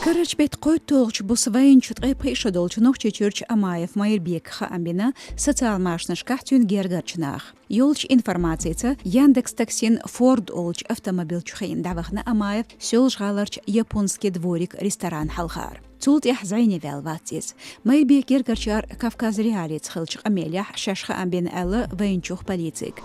Кырыч бет қой толч бусвайын чутқай пришадол чунох чечурч Амаев Майырбек Амбина социал машнашках тюн гергачнах. Ёлч информацияца Яндекс Таксин Форд олч автомобиль чухайн давахна Амаев сёл жгаларч японский дворик ресторан халхар. Цулт яхзайни велватис. Майырбек гергачар Кавказ реалиц хылчық амелях шашха Амбин әлі вайынчух полицик.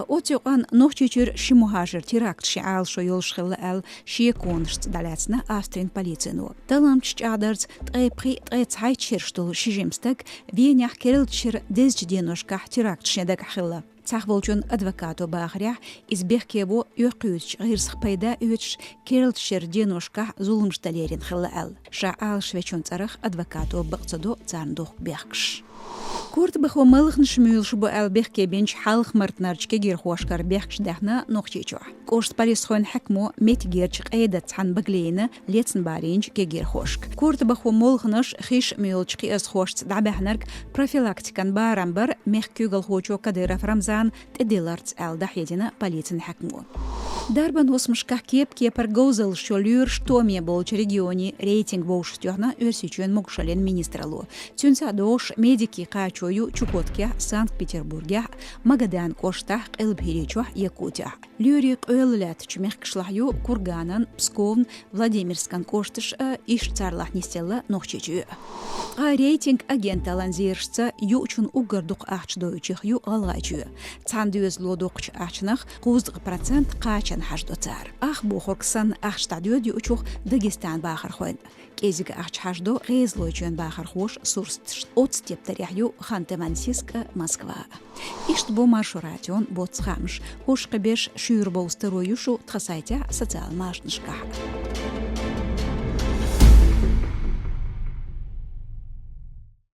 Отюган нохчичур шимухажер теракт шиал шоёл шхилла эл шиеконшт даляцна австрин полицину. Таламч чадарц тайпри тайцайчерштул шижимстак венях керилчер дезжденошках теракт шедак хилла. Цахволчун адвокату бахрях избех кебо юқюч гирсх пайда юч керилчер деношках зулумшталерин хилла эл. Шаал швечун царах адвокату бақцадо царндох бехкш. Курт бахо малхн шмюлш бо албех кебенч халх мартнарчке гир хошкар бехч дахна нохчичо. Кошт парис хон хакмо метгерч қайда цан баглейна лецн баринч ке гир хошк. Курт бахо молхнаш хиш мюлчки аз хошт дабахнарк профилактикан барамбар мехкюгал хочо кадыров рамзан тедиларц ал дахедина полицин хакмо. Дарбан осмшках кепар гоузал шолюр штоме болч регионе рейтинг волштёхна өрсичен мокшален министралу. Цюнца дош медики Качою, Чукотке, Санкт-Петербурге, Магадан, Коштах, Элбхиричуах, Якутия. Люрик Ойлят, Чумехкшлахю, Курганан, Псковн, Владимирскан Коштыш, Ишцарлах Нестелла, Нохчичу. Рейтинг агента ланзиршца Ючун Угардук Ахчдойчих Ю Алгачу. Цандюз Лодокч Ахчнах, 90% Качан Хаждоцар. Ах Бухорксан Ахштадюд Ючух, Дагестан Бахархойн. Кезиг Ахчхаждо, Резлойчуен Бахархош, Сурст, Отстептаряхю, Ханты-Мансийск, Москва. Ишт бо маршуратион боцхамш, хош кабеш шюрбо устероюшу тхасайтя социал машнышка.